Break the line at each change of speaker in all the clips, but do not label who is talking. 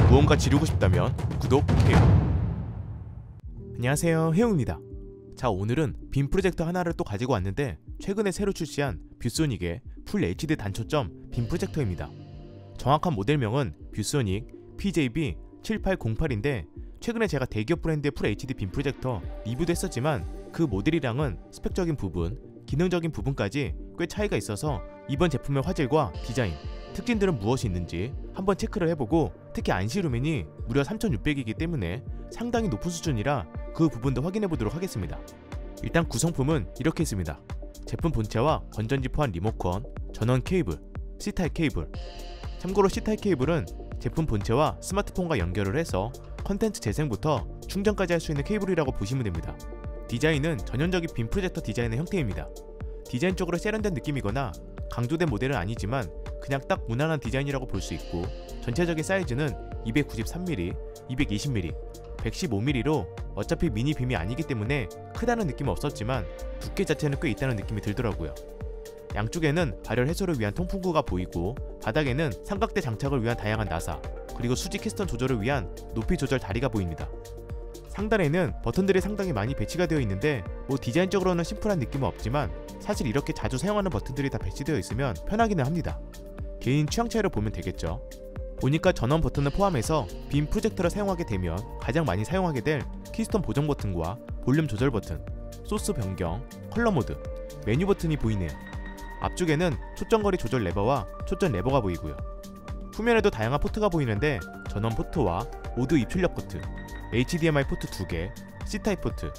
무언가 지르고 싶다면 구독 해요. 안녕하세요, 해웅입니다. 자, 오늘은 빔 프로젝터 하나를 또 가지고 왔는데 최근에 새로 출시한 뷰소닉의 풀 HD 단초점 빔 프로젝터입니다. 정확한 모델명은 뷰소닉 PJB7808인데 최근에 제가 대기업 브랜드의 풀 HD 빔 프로젝터 리뷰도 했었지만 그 모델이랑은 스펙적인 부분, 기능적인 부분까지 꽤 차이가 있어서 이번 제품의 화질과 디자인, 특징들은 무엇이 있는지 한번 체크를 해보고, 특히 안시 루멘이 무려 3600이기 때문에 상당히 높은 수준이라 그 부분도 확인해보도록 하겠습니다. 일단 구성품은 이렇게 있습니다. 제품 본체와 건전지 포함 리모컨, 전원 케이블, C타입 케이블. 참고로 C타입 케이블은 제품 본체와 스마트폰과 연결을 해서 컨텐츠 재생부터 충전까지 할 수 있는 케이블이라고 보시면 됩니다. 디자인은 전형적인 빔 프로젝터 디자인의 형태입니다. 디자인적으로 세련된 느낌이거나 강조된 모델은 아니지만 그냥 딱 무난한 디자인이라고 볼 수 있고, 전체적인 사이즈는 293mm, 220mm, 115mm로 어차피 미니 빔이 아니기 때문에 크다는 느낌은 없었지만 두께 자체는 꽤 있다는 느낌이 들더라고요. 양쪽에는 발열 해소를 위한 통풍구가 보이고, 바닥에는 삼각대 장착을 위한 다양한 나사, 그리고 수직 캐스턴 조절을 위한 높이 조절 다리가 보입니다. 상단에는 버튼들이 상당히 많이 배치가 되어 있는데 디자인적으로는 심플한 느낌은 없지만 사실 이렇게 자주 사용하는 버튼들이 다 배치되어 있으면 편하기는 합니다. 개인 취향 차이를 보면 되겠죠. 보니까 전원 버튼을 포함해서 빔 프로젝터를 사용하게 되면 가장 많이 사용하게 될 키스톤 보정 버튼과 볼륨 조절 버튼, 소스 변경, 컬러 모드, 메뉴 버튼이 보이네요. 앞쪽에는 초점거리 조절 레버와 초점 레버가 보이고요. 후면에도 다양한 포트가 보이는데 전원 포트와 오디오 입출력 포트, HDMI 포트 2개, C타입 포트,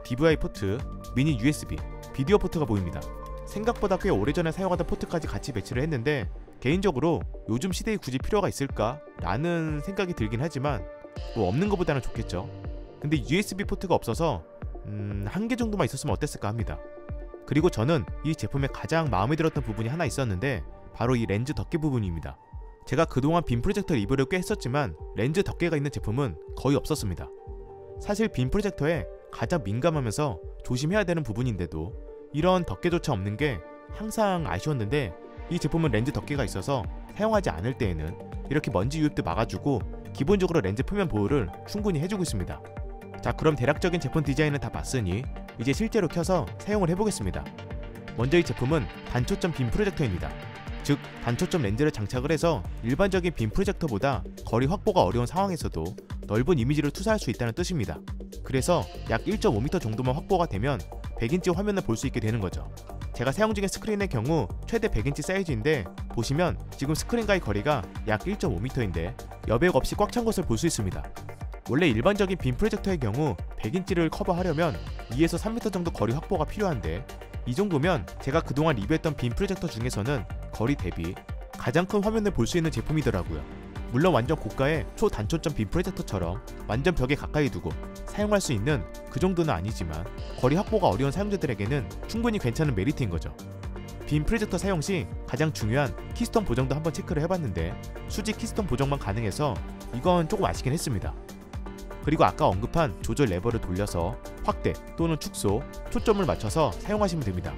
DVI 포트, 미니 USB, 비디오 포트가 보입니다. 생각보다 꽤 오래전에 사용하던 포트까지 같이 배치를 했는데 개인적으로 요즘 시대에 굳이 필요가 있을까? 라는 생각이 들긴 하지만 없는 것보다는 좋겠죠. 근데 USB 포트가 없어서 한 개 정도만 있었으면 어땠을까 합니다. 그리고 저는 이 제품에 가장 마음에 들었던 부분이 하나 있었는데 바로 이 렌즈 덮개 부분입니다. 제가 그동안 빔 프로젝터 리뷰를 꽤 했었지만 렌즈 덮개가 있는 제품은 거의 없었습니다. 사실 빔 프로젝터에 가장 민감하면서 조심해야 되는 부분인데도 이런 덮개조차 없는 게 항상 아쉬웠는데, 이 제품은 렌즈 덮개가 있어서 사용하지 않을 때에는 이렇게 먼지 유입도 막아주고 기본적으로 렌즈 표면 보호를 충분히 해주고 있습니다. 자, 그럼 대략적인 제품 디자인은 다 봤으니 이제 실제로 켜서 사용을 해보겠습니다. 먼저 이 제품은 단초점 빔 프로젝터입니다. 즉, 단초점 렌즈를 장착을 해서 일반적인 빔 프로젝터보다 거리 확보가 어려운 상황에서도 넓은 이미지를 투사할 수 있다는 뜻입니다. 그래서 약 1.5m 정도만 확보가 되면 100인치 화면을 볼 수 있게 되는 거죠. 제가 사용 중인 스크린의 경우 최대 100인치 사이즈인데 보시면 지금 스크린과의 거리가 약 1.5m인데 여백 없이 꽉 찬 것을 볼 수 있습니다. 원래 일반적인 빔 프로젝터의 경우 100인치를 커버하려면 2에서 3m 정도 거리 확보가 필요한데, 이 정도면 제가 그동안 리뷰했던 빔 프로젝터 중에서는 거리 대비 가장 큰 화면을 볼 수 있는 제품이더라고요. 물론 완전 고가의 초단초점 빔 프로젝터처럼 완전 벽에 가까이 두고 사용할 수 있는 그 정도는 아니지만 거리 확보가 어려운 사용자들에게는 충분히 괜찮은 메리트인 거죠. 빔 프로젝터 사용 시 가장 중요한 키스톤 보정도 한번 체크를 해봤는데 수직 키스톤 보정만 가능해서 이건 조금 아쉽긴 했습니다. 그리고 아까 언급한 조절 레버를 돌려서 확대 또는 축소, 초점을 맞춰서 사용하시면 됩니다.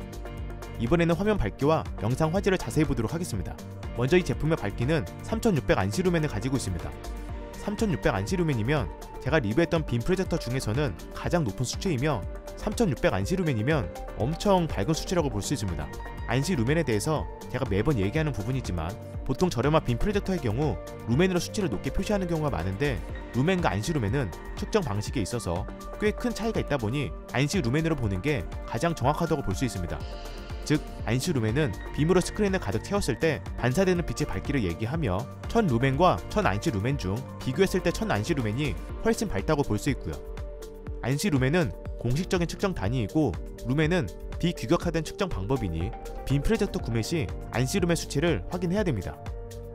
이번에는 화면 밝기와 영상 화질을 자세히 보도록 하겠습니다. 먼저 이 제품의 밝기는 3600 안시 루멘을 가지고 있습니다. 3600 안시 루멘이면 제가 리뷰했던 빔 프로젝터 중에서는 가장 높은 수치이며 3600 안시 루멘이면 엄청 밝은 수치라고 볼 수 있습니다. 안시 루멘에 대해서 제가 매번 얘기하는 부분이지만 보통 저렴한 빔 프로젝터의 경우 루멘으로 수치를 높게 표시하는 경우가 많은데 루멘과 안시 루멘은 측정 방식에 있어서 꽤 큰 차이가 있다 보니 안시 루멘으로 보는 게 가장 정확하다고 볼 수 있습니다. 즉, 안시 루멘은 빔으로 스크린을 가득 채웠을 때 반사되는 빛의 밝기를 얘기하며 1000 루멘과 1000 안시 루멘 중 비교했을 때 1000 안시 루멘이 훨씬 밝다고 볼 수 있고요. 안시 루멘은 공식적인 측정 단위이고 루멘은 비규격화된 측정 방법이니 빔 프로젝터 구매 시 안시 루멘 수치를 확인해야 됩니다.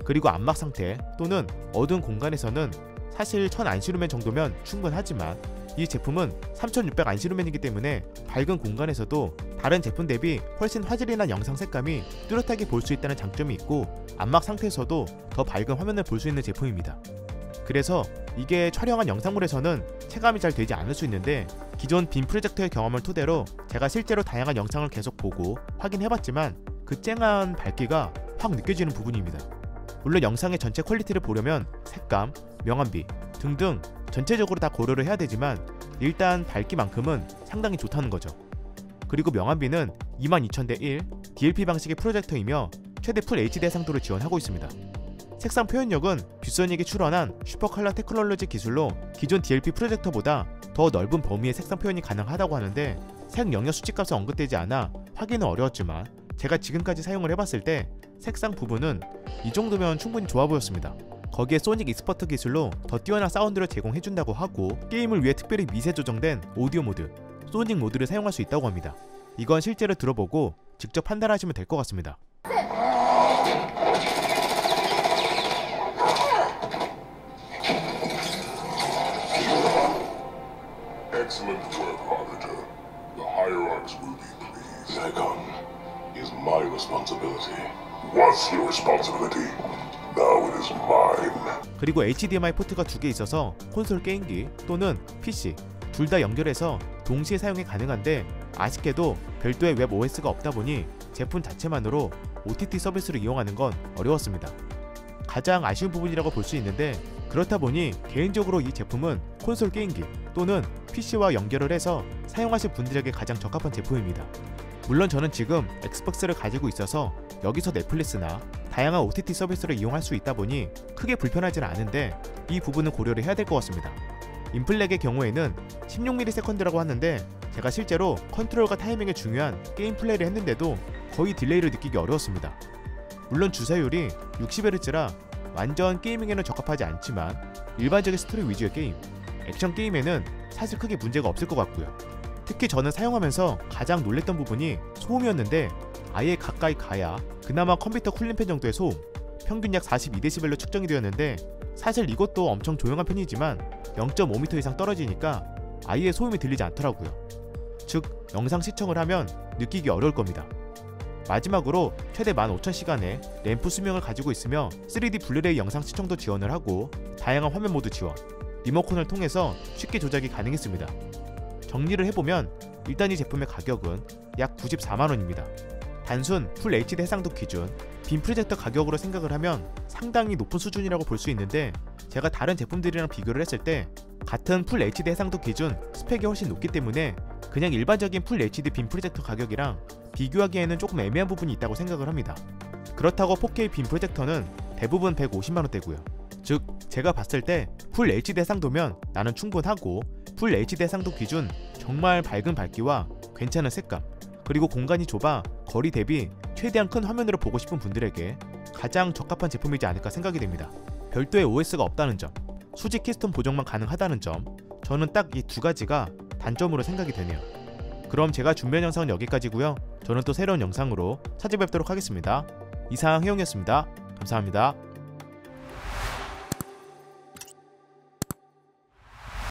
그리고 안막 상태 또는 어두운 공간에서는 사실 1000 안시 루멘 정도면 충분하지만 이 제품은 3600 안시 루멘이기 때문에 밝은 공간에서도 다른 제품 대비 훨씬 화질이나 영상 색감이 뚜렷하게 볼 수 있다는 장점이 있고, 안막 상태에서도 더 밝은 화면을 볼 수 있는 제품입니다. 그래서 이게 촬영한 영상물에서는 체감이 잘 되지 않을 수 있는데 기존 빔 프로젝터의 경험을 토대로 제가 실제로 다양한 영상을 계속 보고 확인해봤지만 그 쨍한 밝기가 확 느껴지는 부분입니다. 물론 영상의 전체 퀄리티를 보려면 색감, 명암비 등등 전체적으로 다 고려를 해야 되지만 일단 밝기만큼은 상당히 좋다는 거죠. 그리고 명암비는 22,000대1 DLP 방식의 프로젝터이며 최대 풀 HD 해상도를 지원하고 있습니다. 색상 표현력은 뷰소닉이 출원한 슈퍼컬러 테크놀로지 기술로 기존 DLP 프로젝터보다 더 넓은 범위의 색상 표현이 가능하다고 하는데 색 영역 수치값은 언급되지 않아 확인은 어려웠지만 제가 지금까지 사용을 해봤을 때 색상 부분은 이 정도면 충분히 좋아 보였습니다. 거기에 소닉 익스퍼트 기술로 더 뛰어난 사운드를 제공해준다고 하고 게임을 위해 특별히 미세 조정된 오디오 모드, 소닉 모드를 사용할 수 있다고 합니다. 이건 실제로 들어보고 직접 판단하시면 될 것 같습니다.
Excellent work, Arbiter. The Hierarchs will be pleased. Zagong is my responsibility. Was your responsibility? Now it is mine.
그리고 HDMI 포트가 2개 있어서 콘솔 게임기 또는 PC 둘 다 연결해서 동시에 사용이 가능한데 아쉽게도 별도의 웹 OS가 없다 보니 제품 자체만으로 OTT 서비스를 이용하는 건 어려웠습니다. 가장 아쉬운 부분이라고 볼 수 있는데 그렇다 보니 개인적으로 이 제품은 콘솔 게임기 또는 PC와 연결을 해서 사용하실 분들에게 가장 적합한 제품입니다. 물론 저는 지금 엑스박스를 가지고 있어서 여기서 넷플릭스나 다양한 OTT 서비스를 이용할 수 있다 보니 크게 불편하지는 않은데 이 부분은 고려를 해야 될 것 같습니다. 인플렉의 경우에는 16ms라고 하는데 제가 실제로 컨트롤과 타이밍이 중요한 게임 플레이를 했는데도 거의 딜레이를 느끼기 어려웠습니다. 물론 주사율이 60Hz라 완전 게이밍에는 적합하지 않지만 일반적인 스토리 위주의 게임, 액션 게임에는 사실 크게 문제가 없을 것 같고요. 특히 저는 사용하면서 가장 놀랬던 부분이 소음이었는데 아예 가까이 가야 그나마 컴퓨터 쿨링팬 정도의 소음, 평균 약 42dB로 측정이 되었는데 사실 이것도 엄청 조용한 편이지만 0.5m 이상 떨어지니까 아예 소음이 들리지 않더라고요. 즉 영상 시청을 하면 느끼기 어려울 겁니다. 마지막으로 최대 15,000시간의 램프 수명을 가지고 있으며 3D 블루레이 영상 시청도 지원을 하고 다양한 화면 모드 지원, 리모컨을 통해서 쉽게 조작이 가능했습니다. 정리를 해보면 일단 이 제품의 가격은 약 94만원입니다. 단순 풀 HD 해상도 기준 빔 프로젝터 가격으로 생각을 하면 상당히 높은 수준이라고 볼 수 있는데 제가 다른 제품들이랑 비교를 했을 때 같은 풀 HD 해상도 기준 스펙이 훨씬 높기 때문에 그냥 일반적인 풀 HD 빔 프로젝터 가격이랑 비교하기에는 조금 애매한 부분이 있다고 생각을 합니다. 그렇다고 4K 빔 프로젝터는 대부분 150만원대고요. 즉 제가 봤을 때 풀 HD 해상도면 나는 충분하고 풀 HD 해상도 기준 정말 밝은 밝기와 괜찮은 색감 그리고 공간이 좁아 거리 대비 최대한 큰 화면으로 보고 싶은 분들에게 가장 적합한 제품이지 않을까 생각이 됩니다. 별도의 OS가 없다는 점, 수직 키스톤 보정만 가능하다는 점, 저는 딱 이 두 가지가 단점으로 생각이 되네요. 그럼 제가 준비한 영상은 여기까지고요. 저는 또 새로운 영상으로 찾아뵙도록 하겠습니다. 이상 혜영이었습니다. 감사합니다.